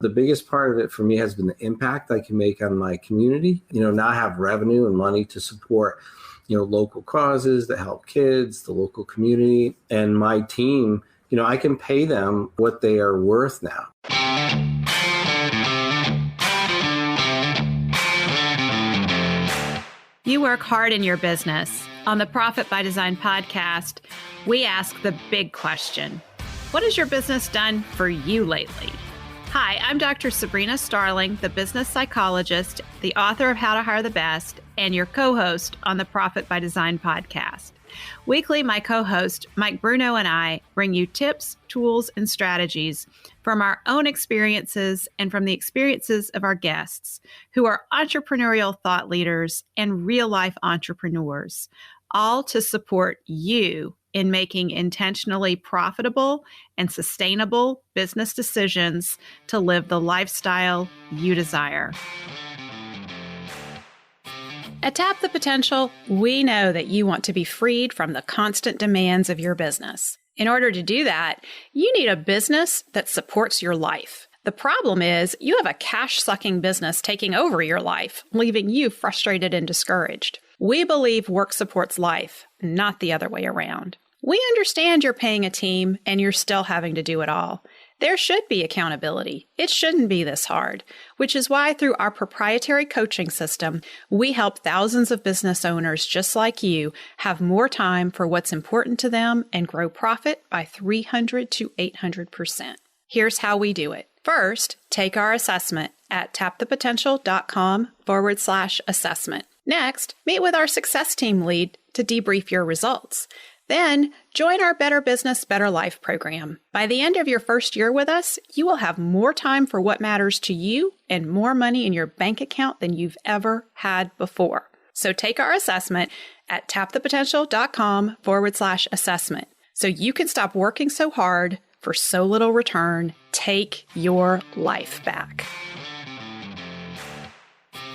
The biggest part of it for me has been the impact I can make on my community. Now I have revenue and money to support, local causes that help kids, the local community, and my team. I can pay them what they are worth now. You work hard in your business. On the Profit by Design podcast, we ask the big question: what has your business done for you lately? Hi, I'm Dr. Sabrina Starling, the business psychologist, the author of How to Hire the Best, and your co-host on the Profit by Design podcast. Weekly, my co-host, Mike Bruno, and I bring you tips, tools, and strategies from our own experiences and from the experiences of our guests, who are entrepreneurial thought leaders and real-life entrepreneurs, all to support you in making intentionally profitable and sustainable business decisions to live the lifestyle you desire. At Tap the Potential, we know that you want to be freed from the constant demands of your business. In order to do that, you need a business that supports your life. The problem is you have a cash-sucking business taking over your life, leaving you frustrated and discouraged. We believe work supports life, not the other way around. We understand you're paying a team and you're still having to do it all. There should be accountability. It shouldn't be this hard, which is why through our proprietary coaching system, we help thousands of business owners just like you have more time for what's important to them and grow profit by 300 to 800%. Here's how we do it. First, take our assessment at tapthepotential.com/assessment. Next, meet with our success team lead to debrief your results. Then, join our Better Business, Better Life program. By the end of your first year with us, you will have more time for what matters to you and more money in your bank account than you've ever had before. So take our assessment at tapthepotential.com/assessment so you can stop working so hard for so little return. Take your life back.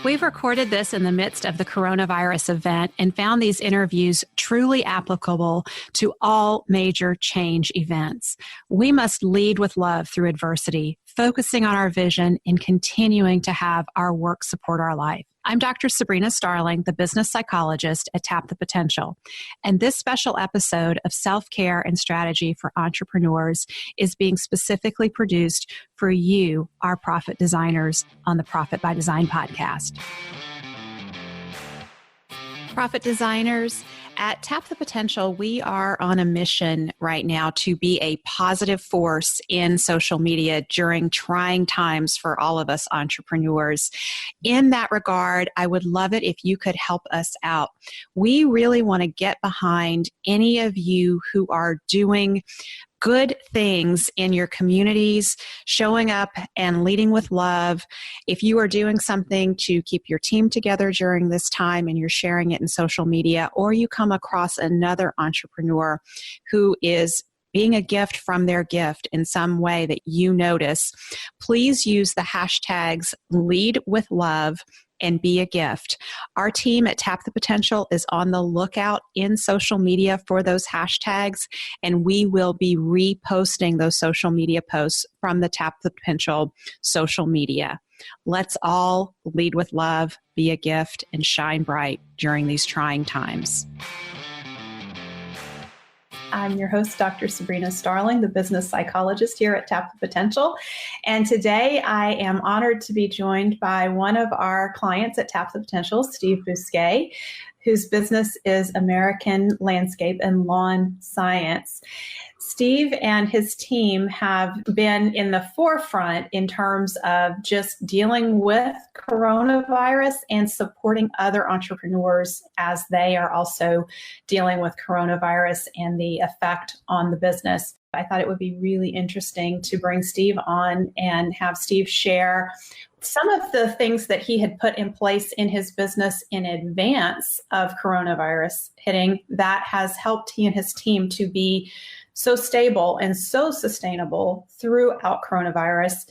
We've recorded this in the midst of the coronavirus event and found these interviews truly applicable to all major change events. We must lead with love through adversity, focusing on our vision and continuing to have our work support our life. I'm Dr. Sabrina Starling, the business psychologist at Tap the Potential, and this special episode of Self-Care and Strategy for Entrepreneurs is being specifically produced for you, our profit designers, on the Profit by Design podcast. Profit designers, at Tap the Potential, we are on a mission right now to be a positive force in social media during trying times for all of us entrepreneurs. In that regard, I would love it if you could help us out. We really want to get behind any of you who are doing good things in your communities, showing up and leading with love. If you are doing something to keep your team together during this time and you're sharing it in social media, or you come across another entrepreneur who is being a gift from their gift in some way that you notice, please use the hashtags #LeadWithLove and Be a Gift. Our team at Tap the Potential is on the lookout in social media for those hashtags, and we will be reposting those social media posts from the Tap the Potential social media. Let's all lead with love, be a gift, and shine bright during these trying times. I'm your host, Dr. Sabrina Starling, the business psychologist here at Tap the Potential. And today I am honored to be joined by one of our clients at Tap the Potential, Steve Bousquet, whose business is American Landscape and Lawn Science. Steve and his team have been in the forefront in terms of just dealing with coronavirus and supporting other entrepreneurs as they are also dealing with coronavirus and the effect on the business. I thought it would be really interesting to bring Steve on and have Steve share some of the things that he had put in place in his business in advance of coronavirus hitting that has helped he and his team to be so stable and so sustainable throughout coronavirus.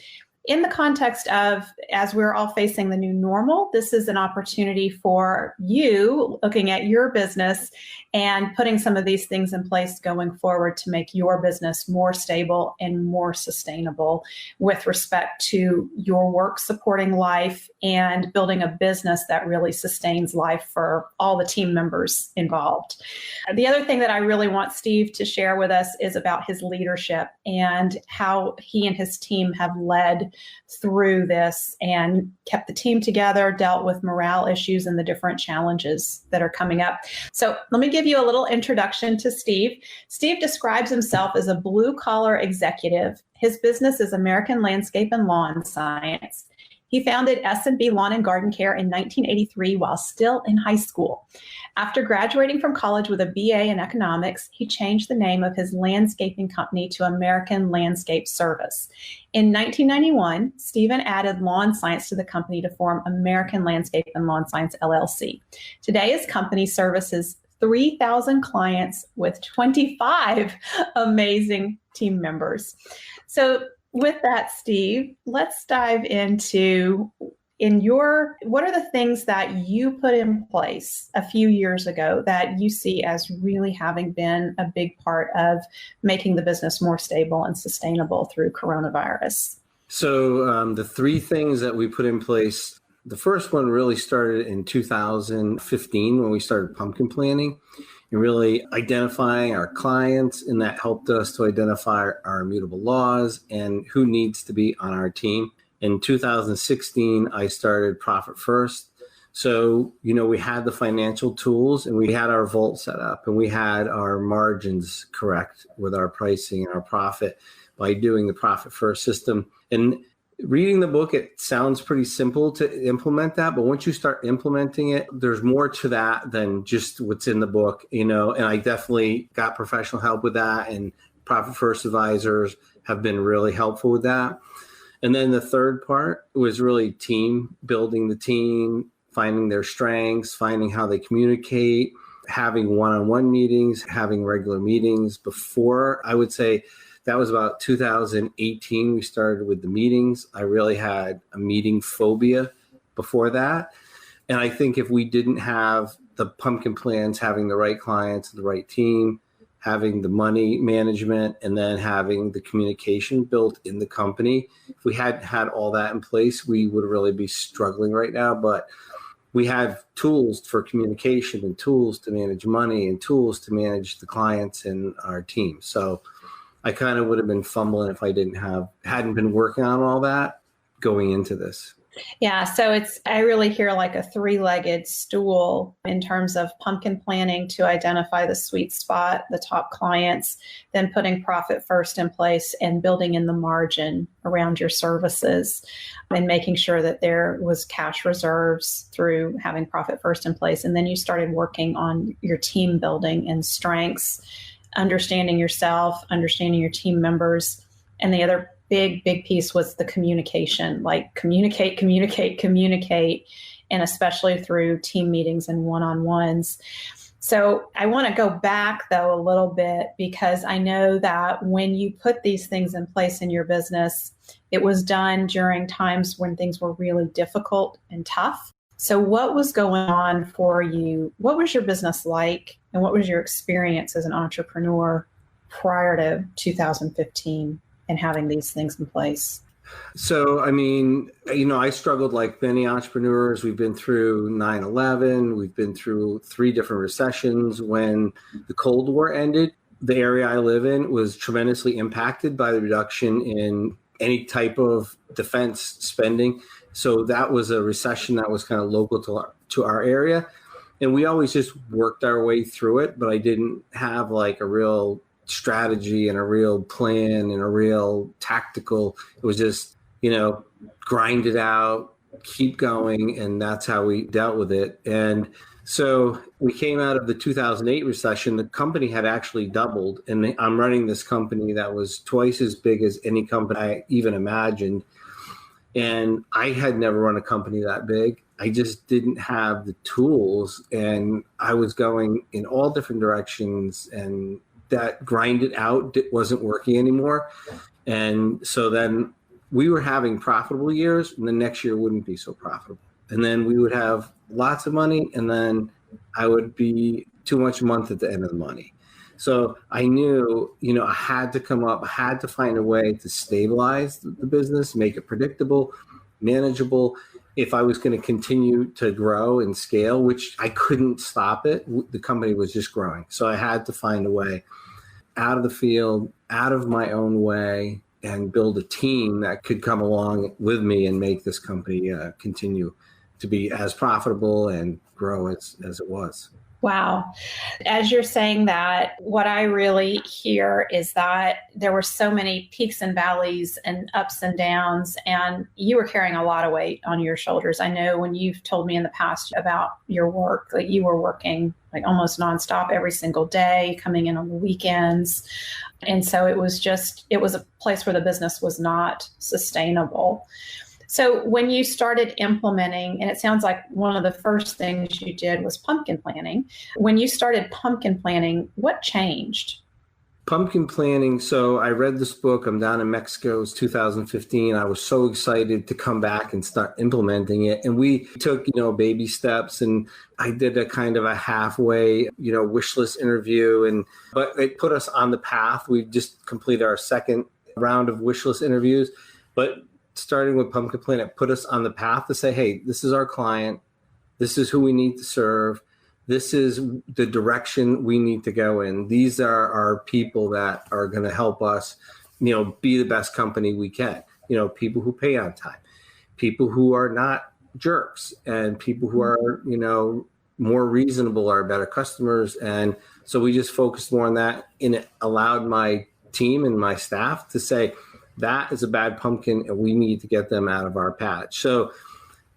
in the context of, as we're all facing the new normal, this is an opportunity for you looking at your business and putting some of these things in place going forward to make your business more stable and more sustainable with respect to your work supporting life and building a business that really sustains life for all the team members involved. The other thing that I really want Steve to share with us is about his leadership and how he and his team have led through this and kept the team together, dealt with morale issues and the different challenges that are coming up. So let me give you a little introduction to Steve. Steve describes himself as a blue-collar executive. His business is American Landscape and Lawn Science. He founded S&B Lawn and Garden Care in 1983 while still in high school. After graduating from college with a BA in economics, he changed the name of his landscaping company to American Landscape Service. In 1991, Stephen added lawn science to the company to form American Landscape and Lawn Science, LLC. Today, his company services 3,000 clients with 25 amazing team members. So with that, Steve, let's dive into what are the things that you put in place a few years ago that you see as really having been a big part of making the business more stable and sustainable through coronavirus? So the three things that we put in place, the first one really started in 2015 when we started pumpkin planning and really identifying our clients, and that helped us to identify our immutable laws and who needs to be on our team. In 2016, I started Profit First. So, we had the financial tools and we had our vault set up and we had our margins correct with our pricing and our profit by doing the Profit First system. And reading the book, it sounds pretty simple to implement that, but once you start implementing it, there's more to that than just what's in the book, and I definitely got professional help with that, and Profit First advisors have been really helpful with that. And then the third part was really team, building the team, finding their strengths, finding how they communicate, having one-on-one meetings, having regular meetings. Before, I would say that was about 2018, we started with the meetings. I really had a meeting phobia before that. And I think if we didn't have the pumpkin plans, having the right clients, the right team, having the money management, and then having the communication built in the company, if we hadn't had all that in place, we would really be struggling right now. But we have tools for communication and tools to manage money and tools to manage the clients and our team. So I kind of would have been fumbling if I hadn't been working on all that going into this. Yeah, so I really hear like a three-legged stool in terms of pumpkin planning to identify the sweet spot, the top clients, then putting Profit First in place and building in the margin around your services and making sure that there was cash reserves through having Profit First in place. And then you started working on your team building and strengths, understanding yourself, understanding your team members. And the other big piece was the communication, like communicate, and especially through team meetings and one-on-ones. So I want to go back, though, a little bit, because I know that when you put these things in place in your business, it was done during times when things were really difficult and tough. So what was going on for you? What was your business like? And what was your experience as an entrepreneur prior to 2015 and having these things in place? So, I struggled like many entrepreneurs. We've been through 9/11. We've been through 3 different recessions. When the Cold War ended, the area I live in was tremendously impacted by the reduction in any type of defense spending. So that was a recession that was kind of local to our area. And we always just worked our way through it, but I didn't have like a real strategy and a real plan and a real tactical. It was just, grind it out, keep going. And that's how we dealt with it. And so we came out of the 2008 recession. The company had actually doubled. And I'm running this company that was twice as big as any company I even imagined. And I had never run a company that big. I just didn't have the tools. And I was going in all different directions, and that grind it out wasn't working anymore. And so then we were having profitable years, and the next year wouldn't be so profitable. And then we would have lots of money, and then I would be too much a month at the end of the money. So I knew, I had to find a way to stabilize the business, make it predictable, manageable. If I was going to continue to grow and scale, which I couldn't stop it, the company was just growing. So I had to find a way out of the field, out of my own way, and build a team that could come along with me and make this company continue to be as profitable and grow as it was. Wow. As you're saying that, what I really hear is that there were so many peaks and valleys and ups and downs, and you were carrying a lot of weight on your shoulders. I know when you've told me in the past about your work, that you were working like almost nonstop every single day, coming in on the weekends. And so it was a place where the business was not sustainable. So when you started implementing, and it sounds like one of the first things you did was pumpkin planning. When you started pumpkin planning, what changed? Pumpkin planning. So I read this book. I'm down in Mexico. It was 2015. I was so excited to come back and start implementing it. And we took, baby steps, and I did a kind of a halfway, wish list interview. But it put us on the path. We just completed our second round of wish list interviews. But starting with Pumpkin Planet put us on the path to say, hey, this is our client. This is who we need to serve. This is the direction we need to go in. These are our people that are going to help us, be the best company we can. People who pay on time, people who are not jerks, and people who are, more reasonable are better customers. And so we just focused more on that, and it allowed my team and my staff to say, that is a bad pumpkin, and we need to get them out of our patch. So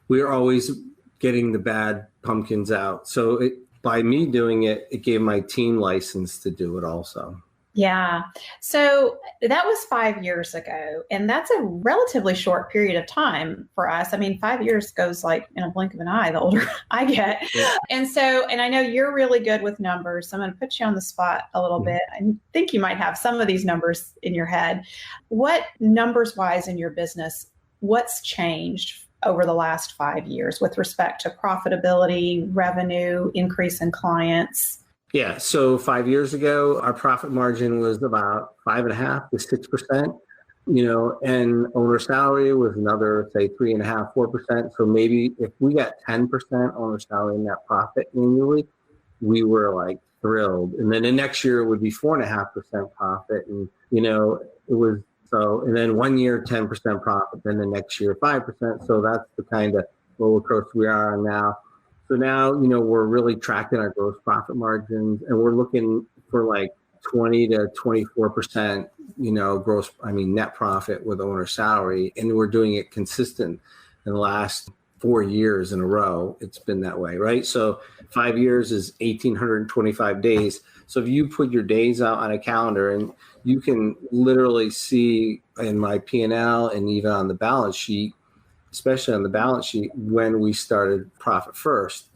we're always getting the bad pumpkins out. So by me doing it, it gave my team license to do it also. Yeah. So that was 5 years ago, and that's a relatively short period of time for us. I mean, 5 years goes like in a blink of an eye, the older I get. Yeah. And I know you're really good with numbers. So I'm going to put you on the spot a little bit. I think you might have some of these numbers in your head. What numbers wise in your business, what's changed over the last 5 years with respect to profitability, revenue, increase in clients? Yeah. So 5 years ago, our profit margin was about 5.5% to 6%, and owner salary was another, say, 3.5%, 4%. So maybe if we got 10% owner salary net profit annually, we were like thrilled. And then the next year it would be 4.5% profit. And, it was so, and then 1 year, 10% profit, then the next year, 5%. So that's the kind of roller coaster we are on now. So now, we're really tracking our gross profit margins, and we're looking for like 20 to 24%, net profit with owner salary. And we're doing it consistent in the last 4 years in a row. It's been that way, right? So 5 years is 1,825 days. So if you put your days out on a calendar, and you can literally see in my P&L and even on the balance sheet, especially on the balance sheet, when we started Profit First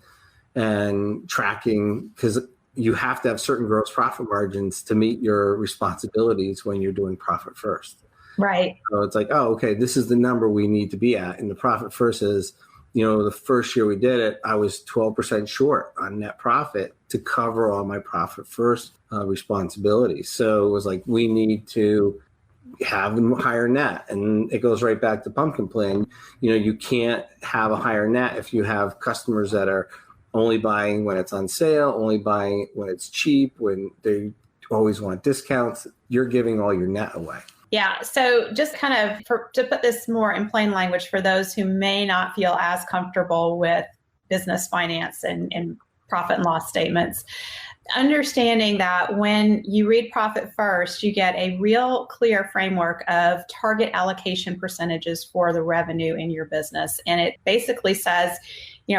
and tracking, because you have to have certain gross profit margins to meet your responsibilities when you're doing Profit First. Right. So it's like, oh, okay, this is the number we need to be at. And the Profit First is, the first year we did it, I was 12% short on net profit to cover all my Profit First responsibilities. So it was like, we need to have a higher net. And it goes right back to pumpkin plan. You can't have a higher net if you have customers that are only buying when it's on sale, only buying when it's cheap, when they always want discounts. You're giving all your net away. Yeah. So just kind of to put this more in plain language for those who may not feel as comfortable with business finance and profit and loss statements, understanding that when you read Profit First, you get a real clear framework of target allocation percentages for the revenue in your business. And it basically says,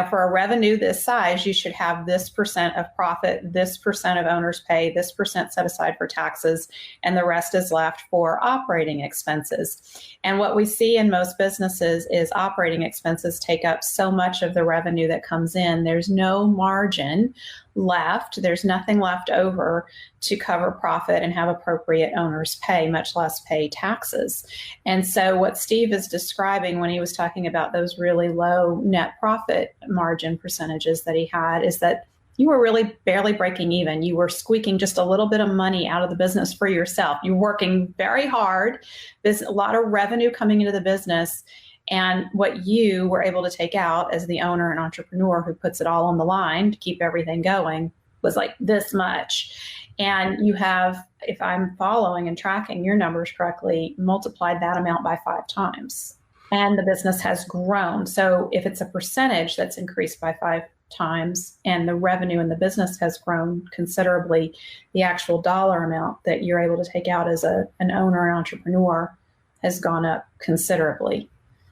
for a revenue this size, you should have this percent of profit, this percent of owner's pay, this percent set aside for taxes, and the rest is left for operating expenses. And what we see in most businesses is operating expenses take up so much of the revenue that comes in. There's no margin left. There's nothing left over to cover profit and have appropriate owner's pay, much less pay taxes. And so what Steve is describing when he was talking about those really low net profit margin percentages that he had is that you were really barely breaking even. You were squeaking just a little bit of money out of the business for yourself. You're working very hard. There's a lot of revenue coming into the business. And what you were able to take out as the owner and entrepreneur who puts it all on the line to keep everything going was like this much. And you have, if I'm following and tracking your numbers correctly, multiplied that amount by 5 times. And the business has grown. So if it's a percentage that's increased by 5 times and the revenue in the business has grown considerably, the actual dollar amount that you're able to take out as an owner and entrepreneur has gone up considerably.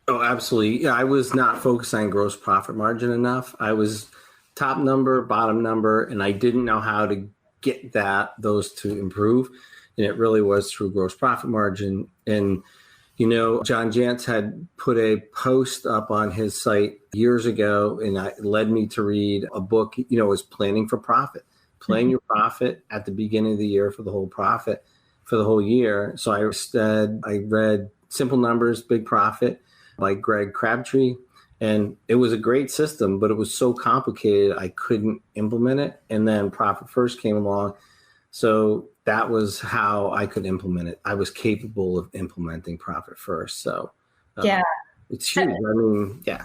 Oh, absolutely. Yeah, I was not focused on gross profit margin enough. I was top number, bottom number, and I didn't know how to get those to improve. And it really was through gross profit margin. And, John Jantz had put a post up on his site years ago, and it led me to read a book, it was Planning for Profit. Plan your profit at the beginning of the year for the whole profit for the whole year. So I read Simple Numbers, Big Profit by Greg Crabtree. And it was a great system, but it was so complicated, I couldn't implement it. And then Profit First came along. So that was how I could implement it. I was capable of implementing Profit First. So yeah, it's huge. I mean, yeah.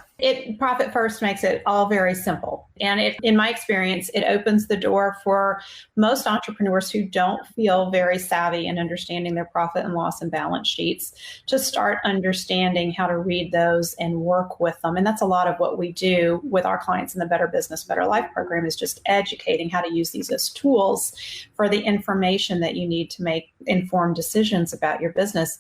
Profit First makes it all very simple. And in my experience, it opens the door for most entrepreneurs who don't feel very savvy in understanding their profit and loss and balance sheets to start understanding how to read those and work with them. And that's a lot of what we do with our clients in the Better Business, Better Life program, is just educating how to use these as tools for the information that you need to make informed decisions about your business.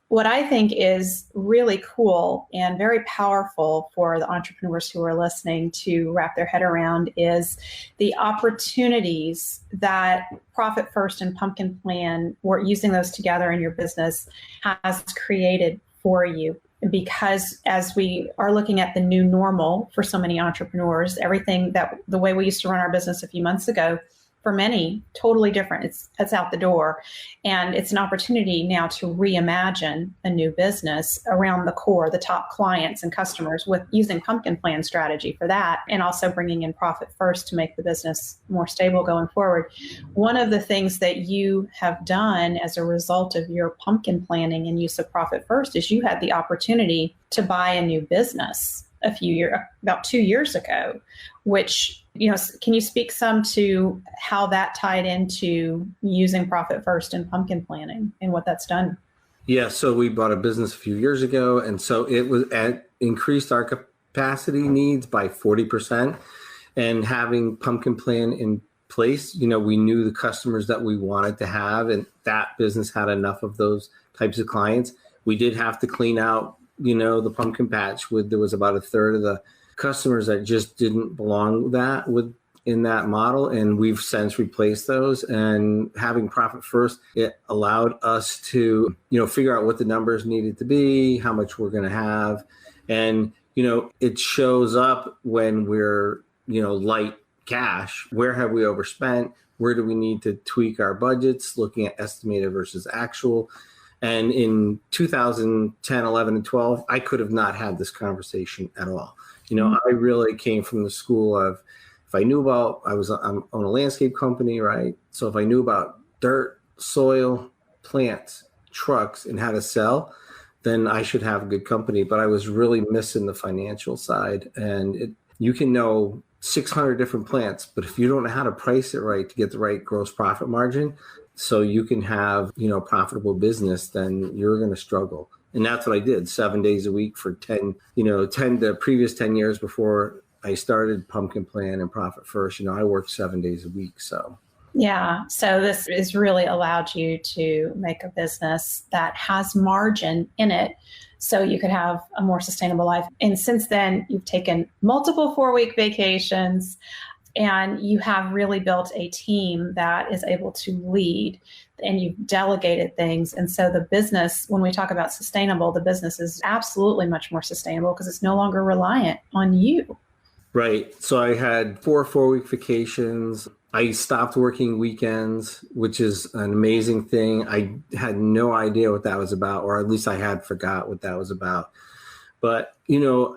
What I think is really cool and very powerful for the entrepreneurs who are listening to wrap their head around is the opportunities that Profit First and Pumpkin Plan, or using those together in your business, has created for you. Because as we are looking at the new normal for so many entrepreneurs, the way we used to run our business a few months ago, for many, totally different. It's out the door. And it's an opportunity now to reimagine a new business around the core, the top clients and customers, with using Pumpkin Plan strategy for that, and also bringing in Profit First to make the business more stable going forward. One of the things that you have done as a result of your pumpkin planning and use of Profit First is you had the opportunity to buy a new business about 2 years ago, which, can you speak some to how that tied into using Profit First and pumpkin planning and what that's done? Yeah, so we bought a business a few years ago, and so it increased our capacity needs by 40%. And having Pumpkin Plan in place, we knew the customers that we wanted to have, and that business had enough of those types of clients. We did have to clean out the pumpkin patch. There was about a third of the customers that just didn't belong in that model, and we've since replaced those. And having Profit First, it allowed us to figure out what the numbers needed to be, how much we're going to have, and it shows up when we're light cash. Where have we overspent? Where do we need to tweak our budgets, looking at estimated versus actual? And in 2010, 11, and 12, I could have not had this conversation at all. I really came from the school of, if I knew about, I'm on a landscape company, right? So if I knew about dirt, soil, plants, trucks, and how to sell, then I should have a good company. But I was really missing the financial side. And you can know 600 different plants, but if you don't know how to price it right to get the right gross profit margin, so you can have, profitable business, then you're going to struggle. And that's what I did 7 days a week for the previous 10 years before I started Pumpkin Plan and Profit First. I worked 7 days a week. So Yeah. So this has really allowed you to make a business that has margin in it so you could have a more sustainable life. And since then, you've taken multiple 4-week vacations and you have really built a team that is able to lead and you've delegated things. And so the business, when we talk about sustainable, the business is absolutely much more sustainable because it's no longer reliant on you. Right. So I had 4 4-week vacations. I stopped working weekends, which is an amazing thing. I had no idea what that was about, or at least I had forgot what that was about. But,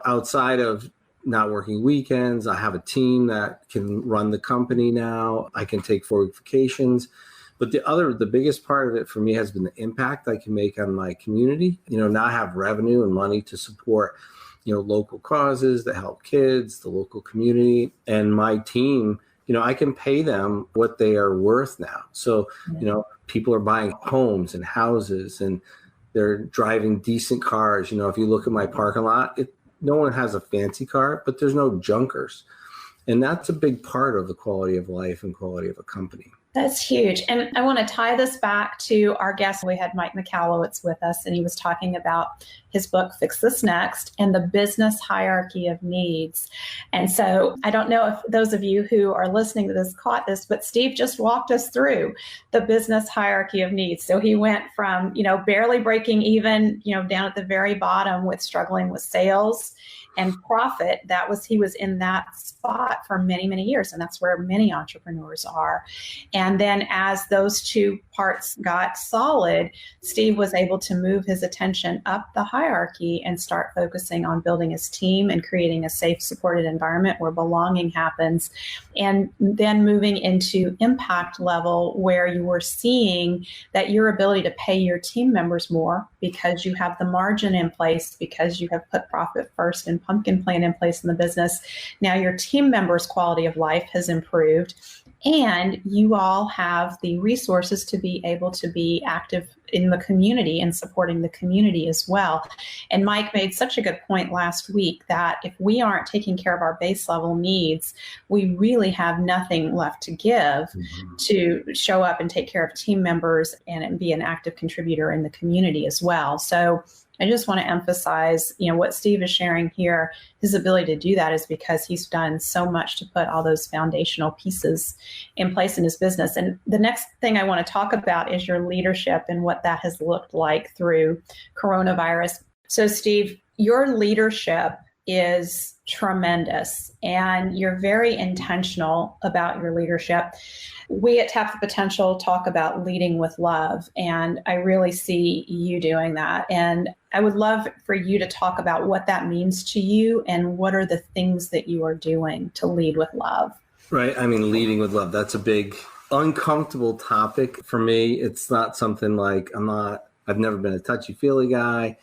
outside of not working weekends, I have a team that can run the company now. I can take 4-week vacations. But the biggest part of it for me has been the impact I can make on my community. Now I have revenue and money to support local causes that help kids, the local community, and my team. I can pay them what they are worth now. So, people are buying homes and houses and they're driving decent cars. If you look at my parking lot, no one has a fancy car, but there's no junkers. And that's a big part of the quality of life and quality of a company. That's huge. And I want to tie this back to our guest. We had Mike McAllowitz with us, and he was talking about his book, Fix This Next, and the business hierarchy of needs. And so I don't know if those of you who are listening to this caught this, but Steve just walked us through the business hierarchy of needs. So he went from, barely breaking even, down at the very bottom with struggling with sales and profit. He was in that spot for many, many years. And that's where many entrepreneurs are. And then as those two parts got solid, Steve was able to move his attention up the hierarchy and start focusing on building his team and creating a safe, supported environment where belonging happens. And then moving into impact level, where you were seeing that your ability to pay your team members more because you have the margin in place, because you have put profit first and pumpkin plan in place in the business. Now your team members' quality of life has improved, and you all have the resources to be able to be active in the community and supporting the community as well. And Mike made such a good point last week that if we aren't taking care of our base level needs, we really have nothing left to give to show up and take care of team members and be an active contributor in the community as well. So I just want to emphasize, what Steve is sharing here. His ability to do that is because he's done so much to put all those foundational pieces in place in his business. And the next thing I want to talk about is your leadership and what that has looked like through coronavirus. So Steve, your leadership is tremendous and you're very intentional about your leadership. We at Tap the Potential talk about leading with love, and I really see you doing that. And I would love for you to talk about what that means to you and what are the things that you are doing to lead with love. Right. I mean, leading with love, that's a big, uncomfortable topic for me. It's not something like I've never been a touchy-feely guy.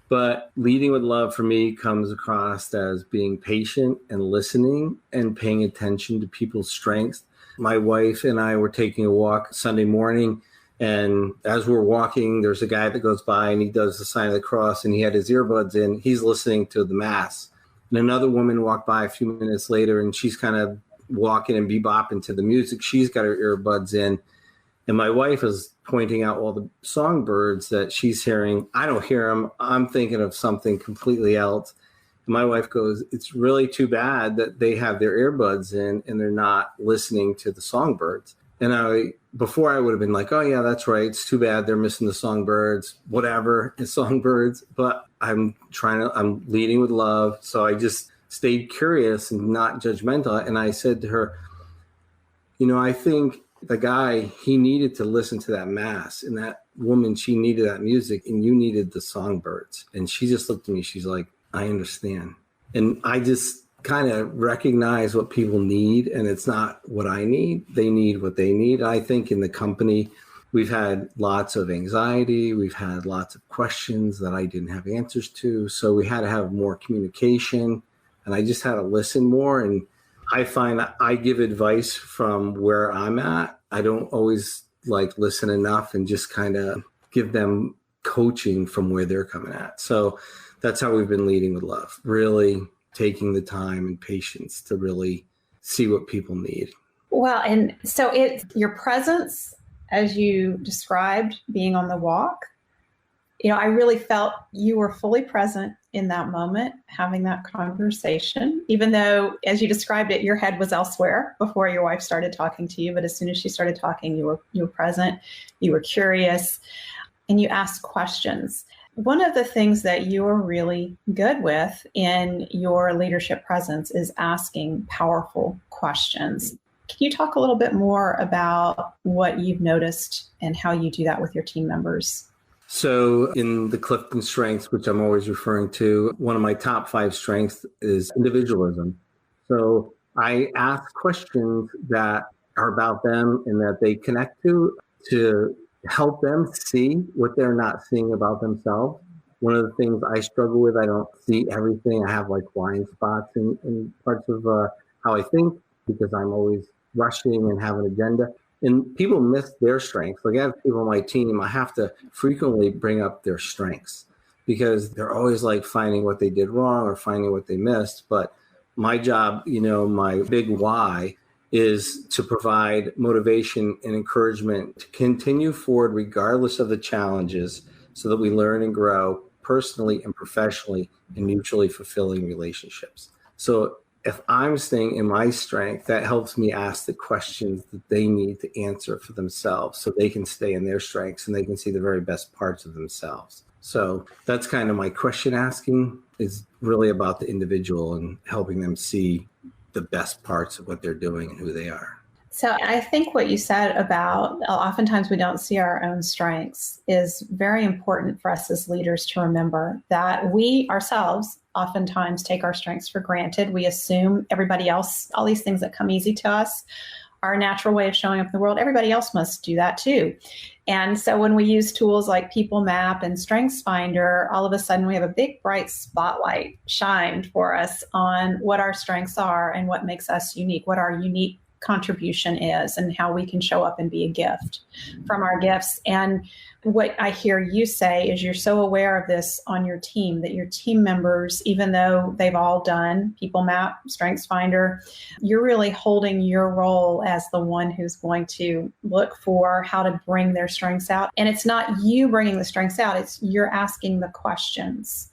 But leading with love for me comes across as being patient and listening and paying attention to people's strengths. My wife and I were taking a walk Sunday morning, and as we're walking, there's a guy that goes by and he does the sign of the cross and he had his earbuds in. He's listening to the mass. And another woman walked by a few minutes later and she's kind of walking and bebopping to the music. She's got her earbuds in. And my wife is pointing out all the songbirds that she's hearing. I don't hear them. I'm thinking of something completely else. And my wife goes, it's really too bad that they have their earbuds in and they're not listening to the songbirds. And before I would have been like, oh yeah, that's right. It's too bad they're missing the songbirds, whatever, it's songbirds. But I'm leading with love. So I just stayed curious and not judgmental. And I said to her, I think the guy, he needed to listen to that mass, and that woman, she needed that music, and you needed the songbirds. And she just looked at me. She's like, I understand. And I just kind of recognize what people need, and it's not what I need. They need what they need. I think in the company, we've had lots of anxiety. We've had lots of questions that I didn't have answers to. So we had to have more communication, and I just had to listen more. And I find that I give advice from where I'm at. I don't always listen enough and just kind of give them coaching from where they're coming at. So that's how we've been leading with love, really taking the time and patience to really see what people need. Well, and so it's your presence, as you described, being on the walk. I really felt you were fully present in that moment, having that conversation, even though, as you described it, your head was elsewhere before your wife started talking to you. But as soon as she started talking, you were present, you were curious, and you asked questions. One of the things that you're really good with in your leadership presence is asking powerful questions. Can you talk a little bit more about what you've noticed and how you do that with your team members? So in the Clifton strengths, which I'm always referring to, one of my top 5 strengths is individualism. So I ask questions that are about them and that they connect to help them see what they're not seeing about themselves. One of the things I struggle with, I don't see everything. I have like blind spots in parts of how I think, because I'm always rushing and have an agenda. And people miss their strengths. Like I have people on my team, I have to frequently bring up their strengths because they're always like finding what they did wrong or finding what they missed. But my job, my big why is to provide motivation and encouragement to continue forward regardless of the challenges so that we learn and grow personally and professionally in mutually fulfilling relationships. So if I'm staying in my strength, that helps me ask the questions that they need to answer for themselves so they can stay in their strengths and they can see the very best parts of themselves. So that's kind of my question asking is really about the individual and helping them see the best parts of what they're doing and who they are. So I think what you said about oftentimes we don't see our own strengths is very important for us as leaders to remember that we ourselves oftentimes take our strengths for granted. We assume everybody else, all these things that come easy to us, our natural way of showing up in the world, everybody else must do that too. And so when we use tools like People Map and Strengths Finder, all of a sudden we have a big bright spotlight shined for us on what our strengths are and what makes us unique, what our unique contribution is and how we can show up and be a gift from our gifts. And what I hear you say is you're so aware of this on your team that your team members, even though they've all done People Map, Strengths Finder, you're really holding your role as the one who's going to look for how to bring their strengths out. And it's not you bringing the strengths out, it's you're asking the questions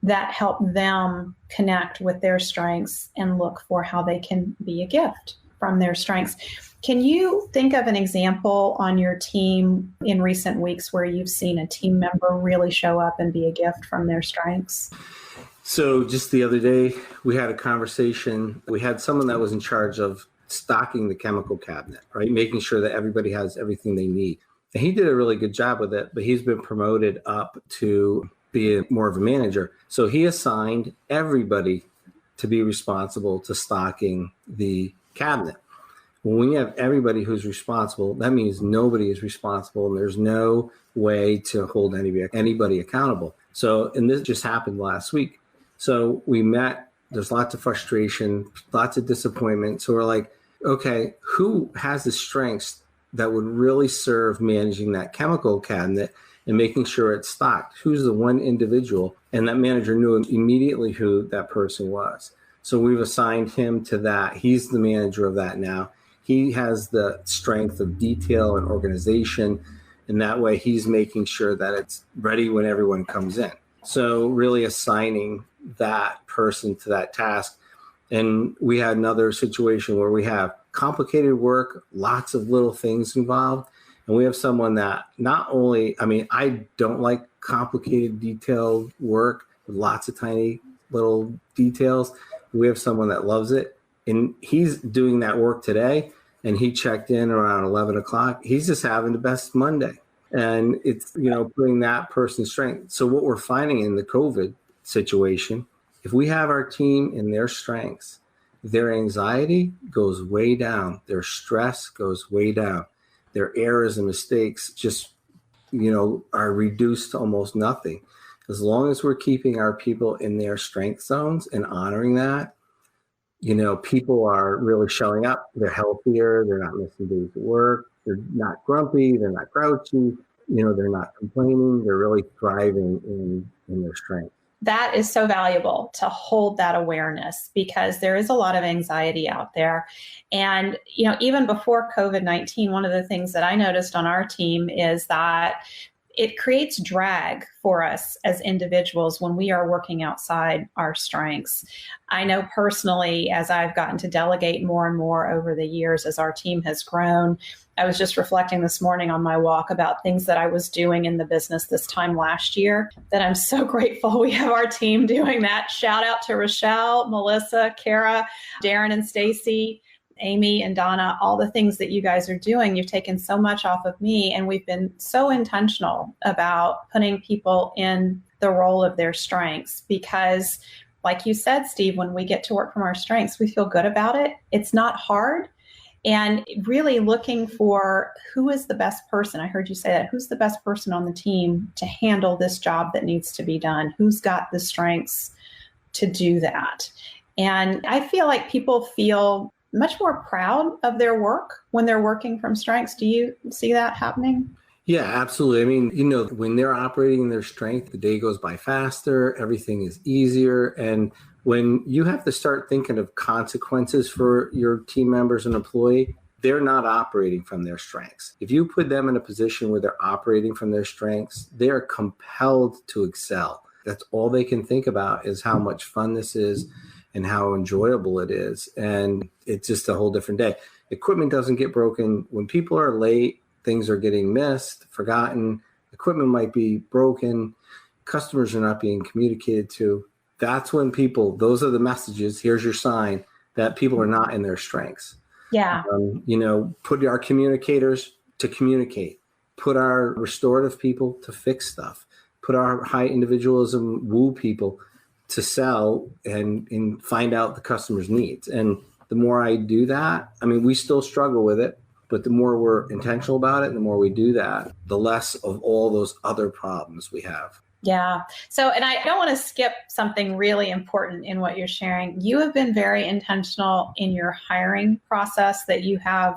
that help them connect with their strengths and look for how they can be a gift from their strengths. Can you think of an example on your team in recent weeks where you've seen a team member really show up and be a gift from their strengths? So just the other day, we had a conversation. We had someone that was in charge of stocking the chemical cabinet, right? Making sure that everybody has everything they need. And he did a really good job with it, but he's been promoted up to be more of a manager. So he assigned everybody to be responsible to stocking the cabinet. When you have everybody who's responsible, that means nobody is responsible and there's no way to hold anybody accountable. So, and this just happened last week. So we met, there's lots of frustration, lots of disappointment. So we're like, okay, who has the strengths that would really serve managing that chemical cabinet and making sure it's stocked? Who's the one individual? And that manager knew immediately who that person was. So we've assigned him to that. He's the manager of that now. He has the strength of detail and organization. And that way he's making sure that it's ready when everyone comes in. So really assigning that person to that task. And we had another situation where we have complicated work, lots of little things involved. And we have someone that not only, I don't like complicated, detailed work with lots of tiny little details. We have someone that loves it. And he's doing that work today. And he checked in around 11 o'clock. He's just having the best Monday. And it's, putting that person's strength. So what we're finding in the COVID situation, if we have our team in their strengths, their anxiety goes way down. Their stress goes way down. Their errors and mistakes just, are reduced to almost nothing. As long as we're keeping our people in their strength zones and honoring that, people are really showing up. They're healthier. They're not missing days at work. They're not grumpy. They're not grouchy. They're not complaining. They're really thriving in their strength. That is so valuable to hold that awareness, because there is a lot of anxiety out there. And, even before COVID-19, one of the things that I noticed on our team is that it creates drag for us as individuals when we are working outside our strengths. I know personally, as I've gotten to delegate more and more over the years, as our team has grown, I was just reflecting this morning on my walk about things that I was doing in the business this time last year that I'm so grateful we have our team doing that. Shout out to Rochelle, Melissa, Kara, Darren and Stacy, Amy and Donna, all the things that you guys are doing. You've taken so much off of me, and we've been so intentional about putting people in the role of their strengths, because like you said, Steve, when we get to work from our strengths, we feel good about it. It's not hard. And really looking for who is the best person. I heard you say that. Who's the best person on the team to handle this job that needs to be done? Who's got the strengths to do that? And I feel like people feel much more proud of their work when they're working from strengths. Do you see that happening? Yeah, absolutely. I mean, when they're operating in their strength, the day goes by faster, everything is easier. And when you have to start thinking of consequences for your team members and employee, they're not operating from their strengths. If you put them in a position where they're operating from their strengths, they're compelled to excel. That's all they can think about, is how much fun this is and how enjoyable it is. And it's just a whole different day. Equipment doesn't get broken. When people are late, things are getting missed, forgotten, equipment might be broken, customers are not being communicated to. That's when those are the messages, here's your sign that people are not in their strengths. Yeah. Put our communicators to communicate, put our restorative people to fix stuff, put our high individualism woo people to sell and find out the customer's needs. And the more I do that, we still struggle with it, but the more we're intentional about it, the more we do that, the less of all those other problems we have. Yeah. So, and I don't want to skip something really important in what you're sharing. You have been very intentional in your hiring process, that you have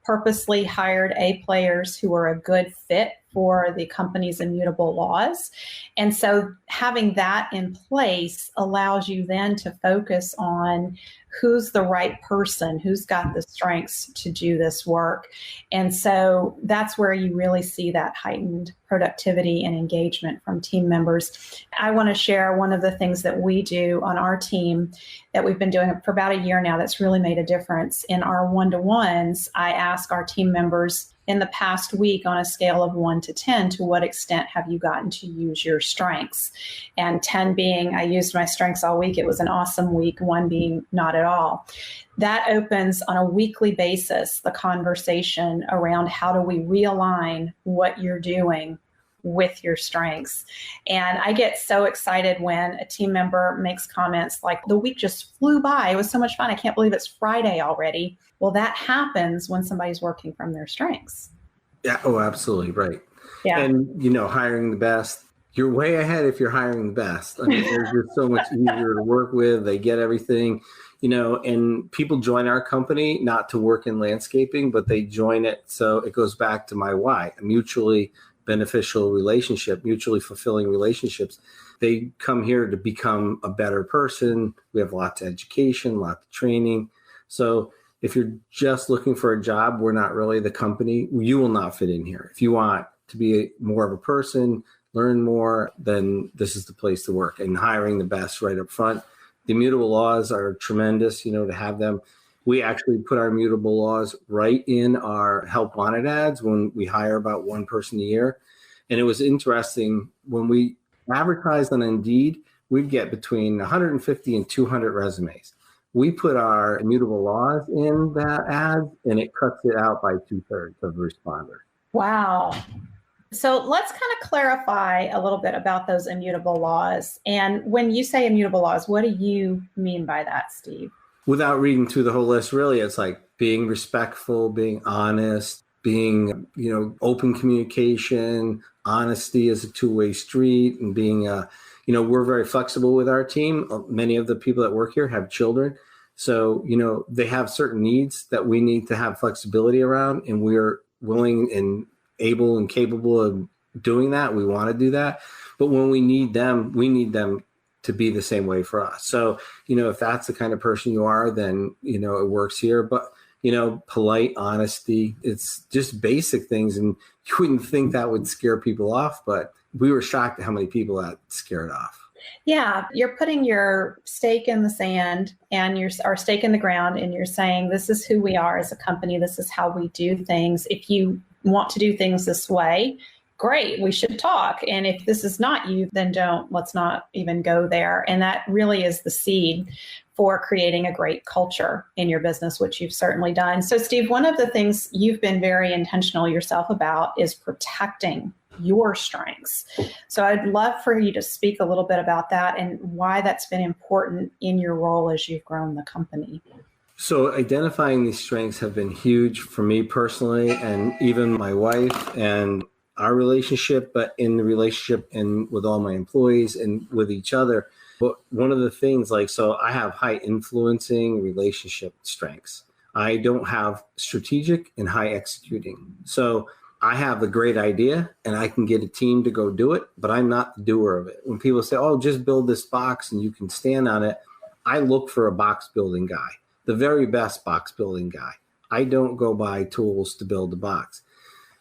purposely hired A players who are a good fit for the company's immutable laws. And so having that in place allows you then to focus on who's the right person, who's got the strengths to do this work. And so that's where you really see that heightened productivity and engagement from team members. I want to share one of the things that we do on our team that we've been doing for about a year now that's really made a difference. In our one-to-ones, I ask our team members in the past week, on a scale of 1 to 10, to what extent have you gotten to use your strengths? And 10 being, I used my strengths all week. It was an awesome week. 1 being not at all. That opens on a weekly basis the conversation around how do we realign what you're doing with your strengths. And I get so excited when a team member makes comments like, the week just flew by. It was so much fun. I can't believe it's Friday already. Well, that happens when somebody's working from their strengths. Yeah. Oh, absolutely. Right. Yeah. And, hiring the best, you're way ahead if you're hiring the best. They're just so much easier to work with. They get everything, and people join our company not to work in landscaping, but they join it. So it goes back to my why, a mutually beneficial relationship, mutually fulfilling relationships. They come here to become a better person. We have lots of education, lots of training. So if you're just looking for a job, we're not really the company. You will not fit in here. If you want to be more of a person, learn more, then this is the place to work. And hiring the best right up front. The immutable laws are tremendous, to have them. We actually put our immutable laws right in our help wanted ads when we hire about one person a year. And it was interesting, when we advertised on Indeed, we'd get between 150 and 200 resumes. We put our immutable laws in that ad, and it cuts it out by 2/3 of the responder. Wow. So let's kind of clarify a little bit about those immutable laws. And when you say immutable laws, what do you mean by that, Steve? Without reading through the whole list, really, it's like being respectful, being honest, being, open communication, honesty is a two-way street, and being, we're very flexible with our team. Many of the people that work here have children. So, they have certain needs that we need to have flexibility around, and we're willing and able and capable of doing that. We want to do that. But when we need them to be the same way for us. So, if that's the kind of person you are, then, it works here. But, polite honesty, it's just basic things. And you wouldn't think that would scare people off, but we were shocked at how many people that scared off. Yeah, you're putting your stake in the sand and or stake in the ground, and you're saying, this is who we are as a company. This is how we do things. If you want to do things this way, great, we should talk. And if this is not you, then let's not even go there. And that really is the seed for creating a great culture in your business, which you've certainly done. So Steve, one of the things you've been very intentional yourself about is protecting your strengths. So I'd love for you to speak a little bit about that and why that's been important in your role as you've grown the company. So identifying these strengths have been huge for me personally, and even my wife and our relationship, but in the relationship and with all my employees and with each other. But one of the things, so I have high influencing relationship strengths. I don't have strategic and high executing. So I have a great idea and I can get a team to go do it, but I'm not the doer of it. When people say, oh, just build this box and you can stand on it, I look for a box building guy, the very best box building guy. I don't go buy tools to build the box.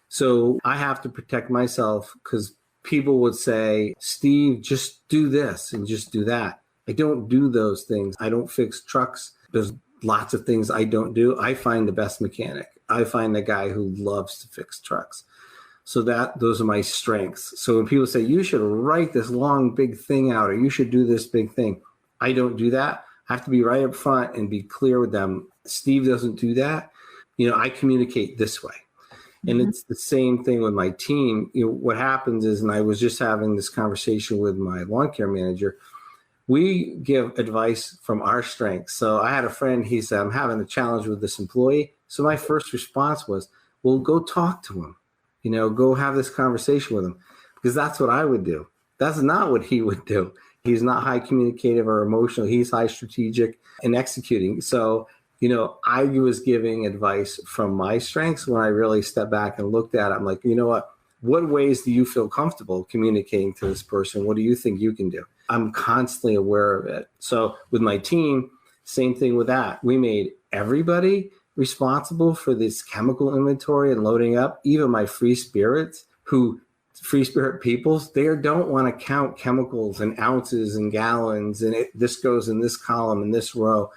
So I have to protect myself because people would say, Steve, just do this and just do that. I don't do those things. I don't fix trucks. There's lots of things I don't do. I find the best mechanic. I find the guy who loves to fix trucks. So those are my strengths. So when people say, you should write this long, big thing out, or you should do this big thing, I don't do that. I have to be right up front and be clear with them. Steve doesn't do that. I communicate this way. And it's the same thing with my team. What happens is, and I was just having this conversation with my lawn care manager, we give advice from our strengths. So I had a friend, he said, I'm having a challenge with this employee. So my first response was, well, go talk to him, go have this conversation with him, because that's what I would do. That's not what he would do. He's not high communicative or emotional. He's high strategic and executing. So, I was giving advice from my strengths. When I really stepped back and looked at it, I'm like, what ways do you feel comfortable communicating to this person? What do you think you can do? I'm constantly aware of it. So with my team, same thing with that. We made everybody responsible for this chemical inventory and loading up, even my free spirit peoples, they don't want to count chemicals and ounces and gallons and this goes in this column in this row.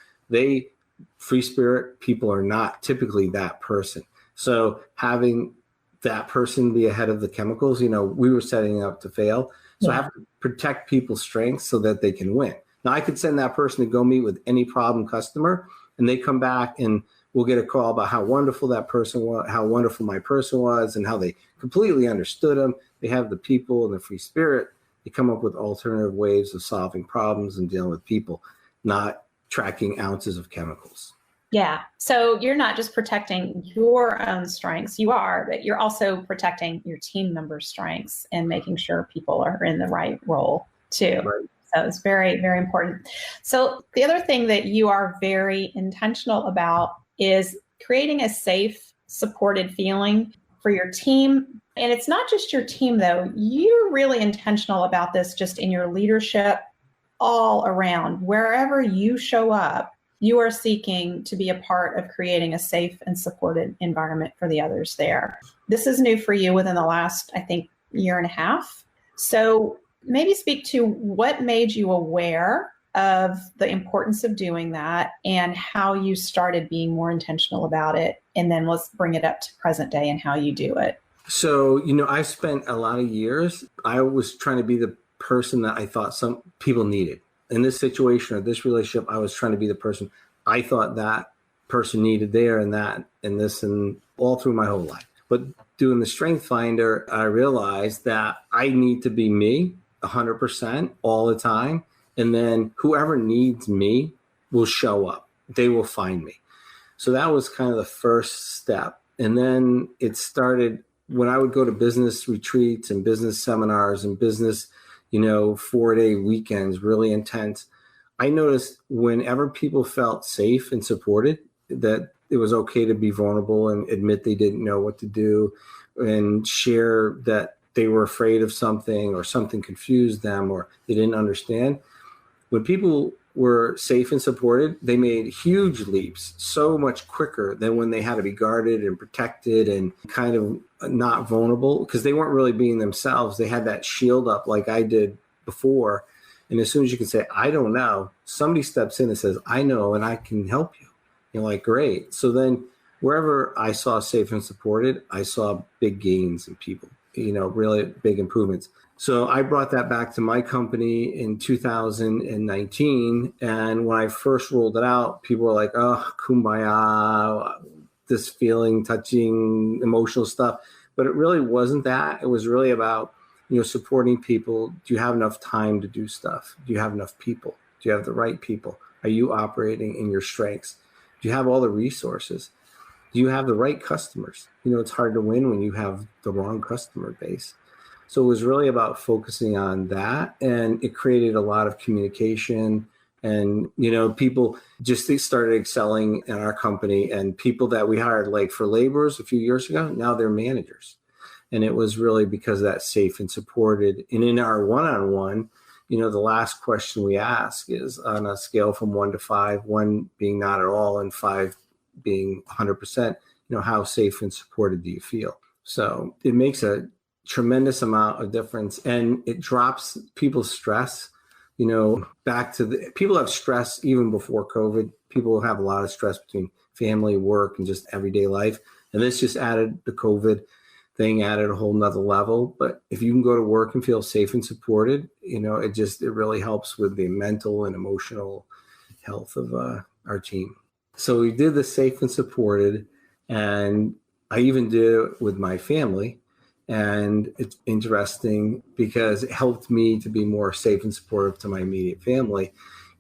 Free spirit people are not typically that person. So having that person be ahead of the chemicals, we were setting up to fail. So I have to protect people's strengths so that they can win. Now I could send that person to go meet with any problem customer and they come back and we'll get a call about how wonderful that person was, how wonderful my person was, and how they completely understood them. They have the people and the free spirit. They come up with alternative ways of solving problems and dealing with people, not tracking ounces of chemicals. Yeah. So you're not just protecting your own strengths, but you're also protecting your team members' strengths and making sure people are in the right role too. Right. So it's very, very important. So the other thing that you are very intentional about is creating a safe, supported feeling for your team. And it's not just your team, though. You're really intentional about this just in your leadership all around. Wherever you show up, you are seeking to be a part of creating a safe and supported environment for the others there. This is new for you within the last, I think, year and a half. So maybe speak to what made you aware of the importance of doing that and how you started being more intentional about it. And then let's bring it up to present day and how you do it. So, I spent a lot of years, I was trying to be the person that I thought some people needed. In this situation or this relationship, I was trying to be the person I thought that person needed there and that and this and all through my whole life. But doing the Strength Finder, I realized that I need to be me 100% all the time. And then whoever needs me will show up. They will find me. So that was kind of the first step. And then it started when I would go to business retreats and business seminars and business 4-day weekends, really intense. I noticed whenever people felt safe and supported, that it was okay to be vulnerable and admit they didn't know what to do and share that they were afraid of something or something confused them or they didn't understand. when people were safe and supported, they made huge leaps so much quicker than when they had to be guarded and protected and kind of not vulnerable, because they weren't really being themselves. They had that shield up like I did before. And as soon as you can say, I don't know, somebody steps in and says, I know, and I can help you. You're like, great. So then wherever I saw safe and supported, I saw big gains in people, really big improvements. So I brought that back to my company in 2019. And when I first rolled it out, people were like, oh, kumbaya, this feeling, touching, emotional stuff. But it really wasn't that. It was really about, supporting people. Do you have enough time to do stuff? Do you have enough people? Do you have the right people? Are you operating in your strengths? Do you have all the resources? Do you have the right customers? It's hard to win when you have the wrong customer base. So it was really about focusing on that, and it created a lot of communication. And, people they started excelling in our company, and people that we hired like for laborers a few years ago, now they're managers. And it was really because of that safe and supported. And in our one-on-one, the last question we ask is on a scale from 1 to 5, 1 being not at all and 5 being 100%, how safe and supported do you feel? So it makes a tremendous amount of difference, and it drops people's stress, back to people have stress even before COVID. People have a lot of stress between family, work, and just everyday life. And this just added the COVID thing, added a whole nother level. But if you can go to work and feel safe and supported, it really helps with the mental and emotional health of our team. So we did the safe and supported, and I even did it with my family. And it's interesting because it helped me to be more safe and supportive to my immediate family,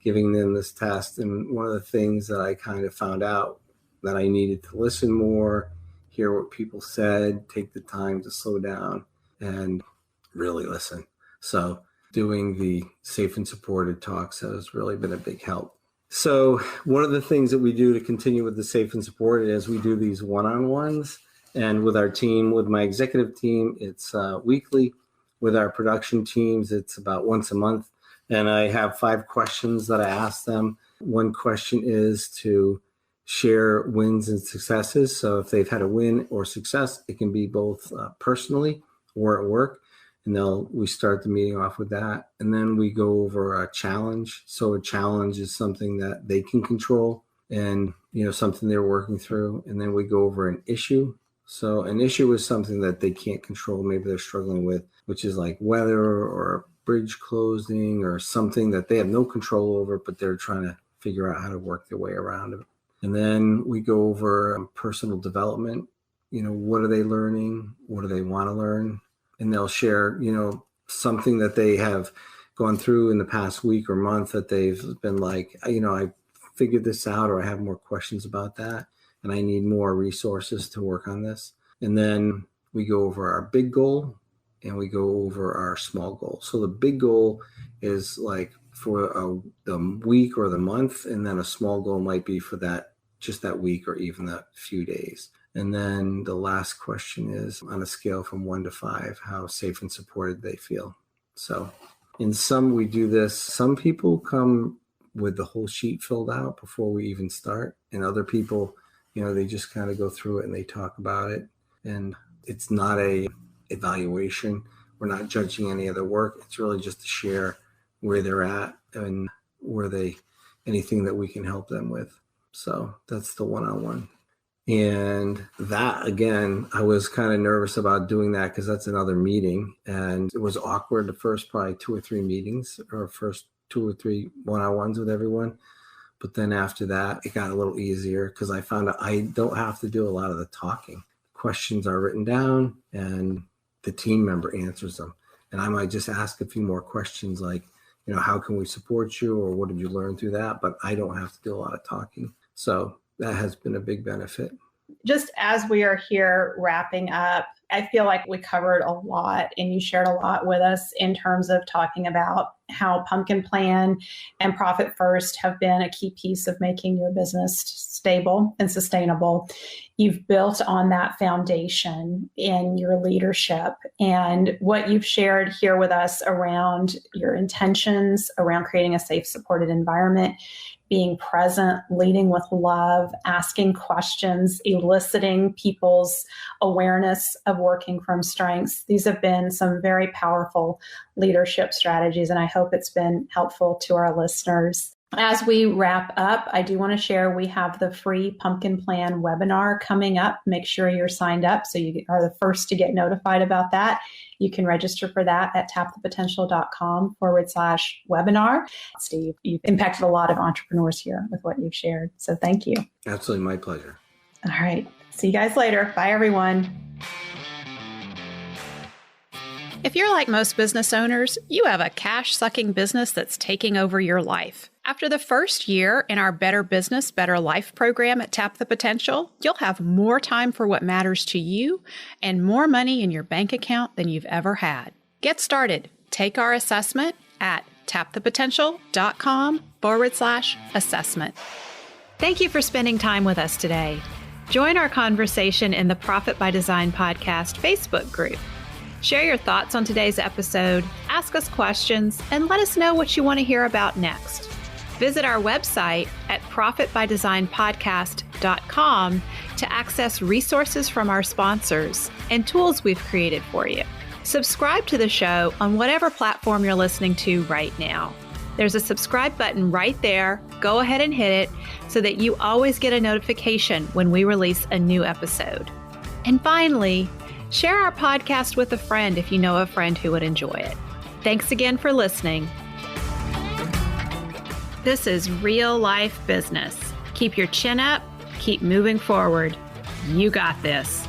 giving them this test. And one of the things that I kind of found out that I needed to listen more, hear what people said, take the time to slow down and really listen. So doing the safe and supported talks has really been a big help. So one of the things that we do to continue with the safe and supported is we do these one-on-ones. And with our team, with my executive team, it's weekly. With our production teams, it's about once a month. And I have 5 questions that I ask them. One question is to share wins and successes. So if they've had a win or success, it can be both personally or at work. And we start the meeting off with that. And then we go over a challenge. So a challenge is something that they can control and, something they're working through. And then we go over an issue. So an issue is something that they can't control. Maybe they're struggling with, which is like weather or bridge closing or something that they have no control over, but they're trying to figure out how to work their way around it. And then we go over personal development. What are they learning? What do they want to learn? And they'll share, something that they have gone through in the past week or month that they've been like, I figured this out, or I have more questions about that, and I need more resources to work on this. And then we go over our big goal and we go over our small goal. So the big goal is like for the week or the month, and then a small goal might be for just that week or even that few days. And then the last question is on a scale from 1 to 5, how safe and supported they feel. So in some, we do this. Some people come with the whole sheet filled out before we even start. And other people, they just kind of go through it and they talk about it. And it's not a evaluation. We're not judging any of their work. It's really just to share where they're at and anything that we can help them with. So that's the one-on-one. And that, again, I was kind of nervous about doing that because that's another meeting. And it was awkward the first probably 2 or 3 meetings, or first 2 or 3 one-on-ones with everyone. But then after that, it got a little easier because I found out I don't have to do a lot of the talking. Questions are written down and the team member answers them. And I might just ask a few more questions like, how can we support you, or what did you learn through that? But I don't have to do a lot of talking. So that has been a big benefit. just as we are here wrapping up, I feel like we covered a lot and you shared a lot with us in terms of talking about how Pumpkin Plan and Profit First have been a key piece of making your business stable and sustainable. You've built on that foundation in your leadership, and what you've shared here with us around your intentions, around creating a safe, supported environment, being present, leading with love, asking questions, eliciting people's awareness of working from strengths. These have been some very powerful leadership strategies, and I hope it's been helpful to our listeners. As we wrap up, I do want to share we have the free Pumpkin Plan webinar coming up. Make sure you're signed up so you are the first to get notified about that. You can register for that at tapthepotential.com/webinar. Steve, you've impacted a lot of entrepreneurs here with what you've shared. So thank you. Absolutely. My pleasure. All right. See you guys later. Bye, everyone. If you're like most business owners, you have a cash-sucking business that's taking over your life. After the first year in our Better Business, Better Life program at Tap the Potential, you'll have more time for what matters to you and more money in your bank account than you've ever had. Get started. Take our assessment at tapthepotential.com/assessment. Thank you for spending time with us today. Join our conversation in the Profit by Design podcast Facebook group. Share your thoughts on today's episode, ask us questions, and let us know what you want to hear about next. Visit our website at profitbydesignpodcast.com to access resources from our sponsors and tools we've created for you. Subscribe to the show on whatever platform you're listening to right now. There's a subscribe button right there. Go ahead and hit it so that you always get a notification when we release a new episode. And finally, share our podcast with a friend if you know a friend who would enjoy it. Thanks again for listening. This is real life business. Keep your chin up, keep moving forward. You got this.